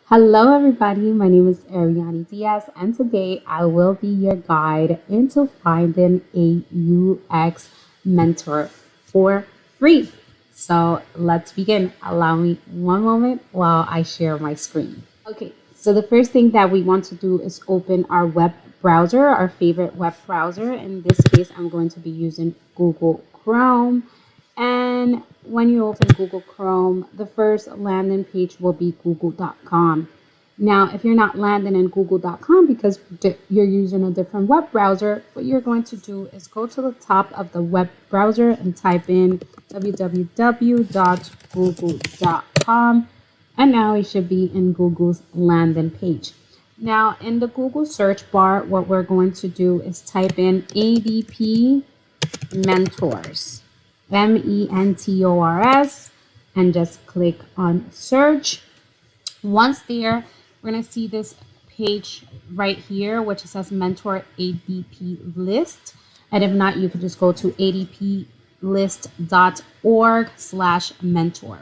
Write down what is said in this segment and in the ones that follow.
Hello, everybody. My name is Ariani Diaz, and today I will be your guide into finding a UX mentor for free. So let's begin. Allow me one moment while I share my screen. Okay, so the first thing that we want to do is open our web browser, our favorite web browser. In this case, I'm going to be using Google Chrome. And when you open Google Chrome, the first landing page will be google.com. Now, if you're not landing in google.com because you're using a different web browser, what you're going to do is go to the top of the web browser and type in www.google.com. And now it should be in Google's landing page. Now, in the Google search bar, what we're going to do is type in ADP mentors. Mentors, and just click on search. Once there, we're going to see this page right here, which says mentor ADP list. And if not, you can just go to adplist.org/mentor.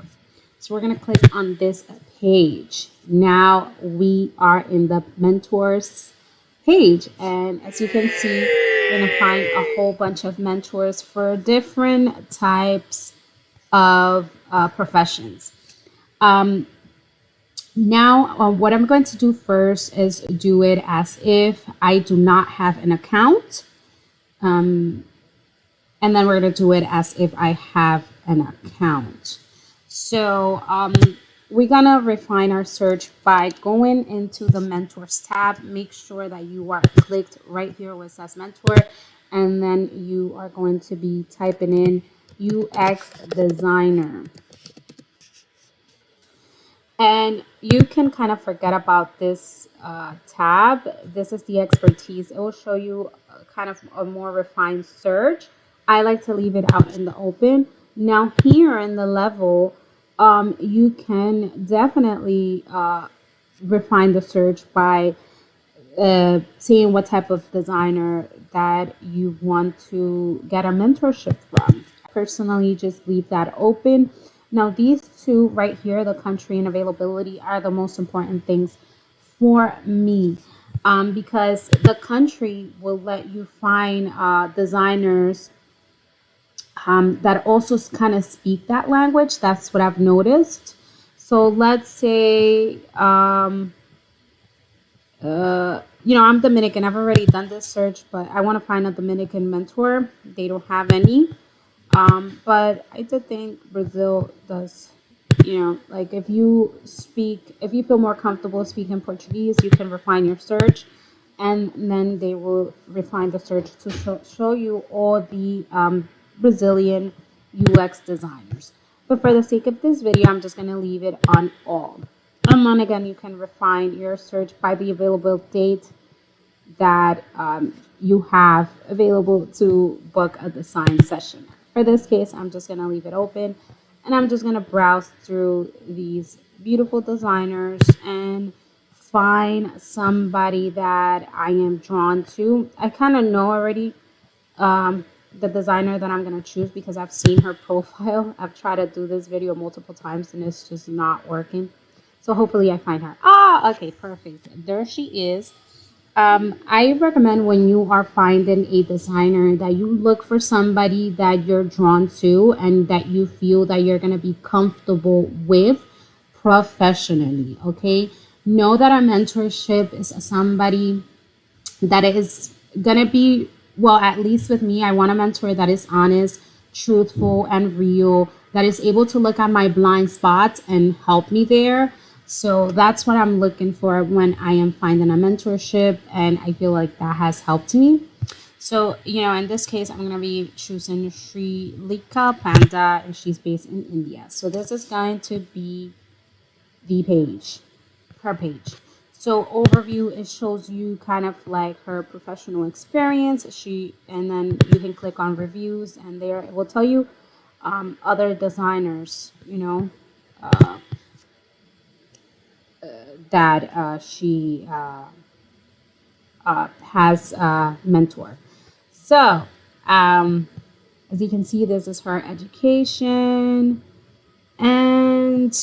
So we're going to click on this page. Now we are in the mentors page. And as you can see, you're going to find a whole bunch of mentors for different types of professions. Now, what I'm going to do first is do it as if I do not have an account. And then we're going to do it as if I have an account. So we're going to refine our search by going into the mentors tab. Make sure that you are clicked right here where it says mentor. And then you are going to be typing in UX designer. And you can kind of forget about this tab. This is the expertise. It will show you kind of a more refined search. I like to leave it out in the open. Now here in the level, you can definitely refine the search by seeing what type of designer that you want to get a mentorship from. Personally, just leave that open. Now, these two right here, the country and availability, are the most important things for me because the country will let you find designers that also kind of speak that language. That's what I've noticed. So let's say, I'm Dominican. I've already done this search, but I want to find a Dominican mentor. They don't have any. But I did think Brazil does, like if you feel more comfortable speaking Portuguese, you can refine your search and then they will refine the search to show you all the Brazilian UX designers. But for the sake of this video, I'm just going to leave it on all. And then again, you can refine your search by the available date that you have available to book a design session. For this case, I'm just going to leave it open and I'm just going to browse through these beautiful designers and find somebody that I am drawn to. I kind of know already the designer that I'm going to choose because I've seen her profile. I've tried to do this video multiple times and it's just not working. So hopefully I find her. Okay, perfect. There she is. I recommend when you are finding a designer that you look for somebody that you're drawn to and that you feel that you're going to be comfortable with professionally. Okay. Know that a mentorship is somebody that is going to be, well, at least with me, I want a mentor that is honest, truthful, and real, that is able to look at my blind spots and help me there. So that's what I'm looking for when I am finding a mentorship, and I feel like that has helped me. So, in this case, I'm going to be choosing Sri Lika Panda, and she's based in India. So this is going to be the page, her page. So overview, it shows you kind of like her professional experience. And then you can click on reviews, and there it will tell you other designers, that she has mentor. So as you can see, this is her education and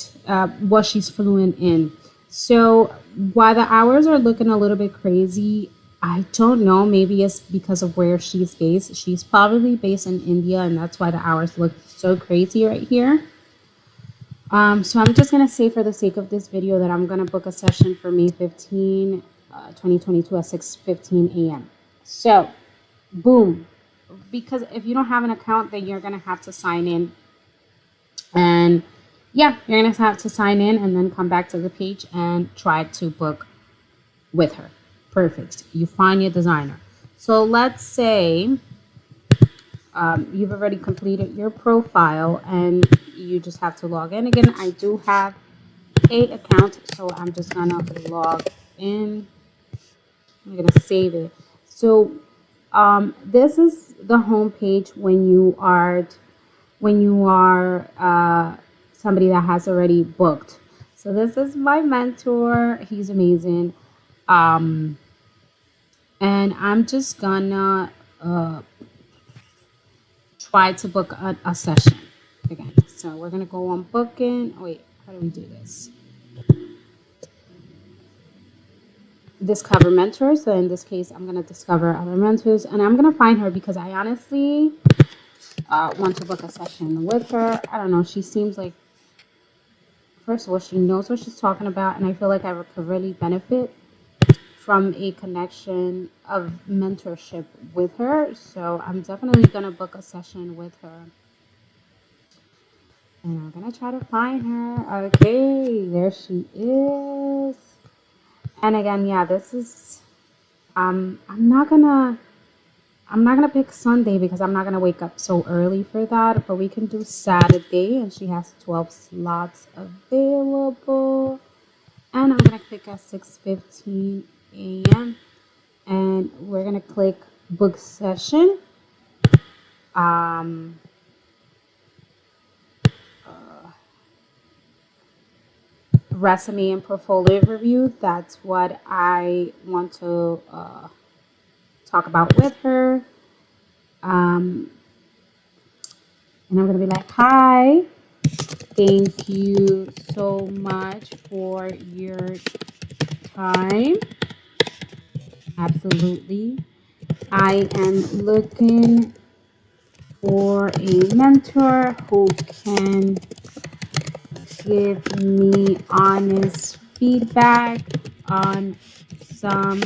what she's fluent in. So while the hours are looking a little bit crazy, I don't know. Maybe it's because of where she's based. She's probably based in India, and that's why the hours look so crazy right here. So I'm just gonna say for the sake of this video that I'm gonna book a session for May 15, 2022 at 6:15 a.m. So, boom. Because if you don't have an account, then you're gonna have to sign in, and yeah, you're gonna have to sign in and then come back to the page and try to book with her. Perfect. You find your designer. So let's say you've already completed your profile and you just have to log in again. I do have a account, so I'm just gonna log in. I'm gonna save it. So this is the home page when you are somebody that has already booked. So this is my mentor. He's amazing. Um, and I'm just gonna try to book a session again. So we're gonna go on booking. Wait, how do we do this? Discover mentors. So in this case, I'm gonna discover other mentors, and I'm gonna find her because I honestly want to book a session with her. I don't know. She seems like, first of all, she knows what she's talking about, and I feel like I could really benefit from a connection of mentorship with her. So I'm definitely gonna book a session with her. And I'm gonna try to find her. Okay, there she is. And again, yeah, this is I'm not gonna pick Sunday because I'm not gonna wake up so early for that, but we can do Saturday and she has 12 slots available. And I'm gonna click at 6:15 a.m. and we're gonna click book session. Um Resume and portfolio review. That's what I want to talk about with her. And I'm going to be like, hi, thank you so much for your time. Absolutely. I am looking for a mentor who can give me honest feedback on some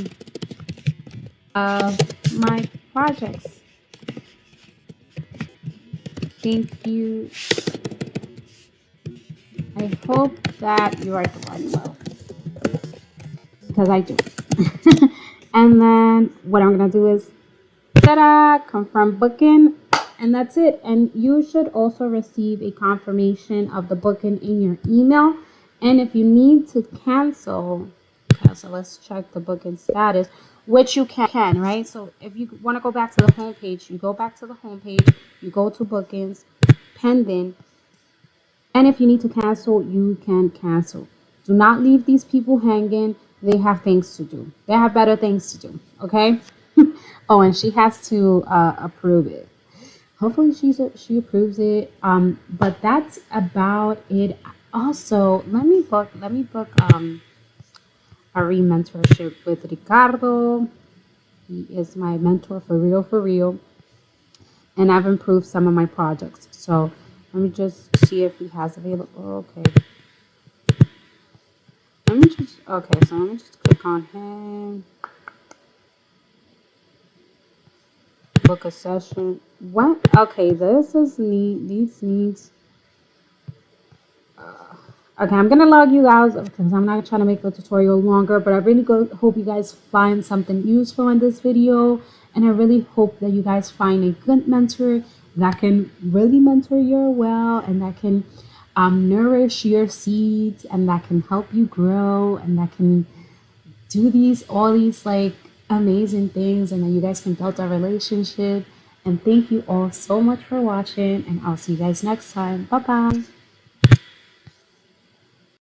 of my projects. Thank you. I hope that you are doing well because I do. And then what I'm gonna do is ta-da, confirm booking, and that's it. And you should also receive a confirmation of the booking in your email. And if you need to cancel, okay, so let's check the booking status, which you can, right? So if you want to go back to the home page, you go back to the home page, you go to bookings, pending, and if you need to cancel, you can cancel. Do not leave these people hanging. They have things to do. They have better things to do. Okay. Oh, and she has to approve it. Hopefully, she approves it. But that's about it. Also, let me book a re-mentorship with Ricardo. He is my mentor for real, for real. And I've improved some of my projects. So let me just see if he has available. Okay. So let me just click on him. Book a session. What? Okay, this is neat. These needs. Okay, I'm gonna log you guys because I'm not trying to make the tutorial longer, but I really hope you guys find something useful in this video, and I really hope that you guys find a good mentor that can really mentor you well and that can nourish your seeds and that can help you grow and that can do all these like amazing things, and then you guys can build a relationship. And thank you all so much for watching, and I'll see you guys next time. Bye bye.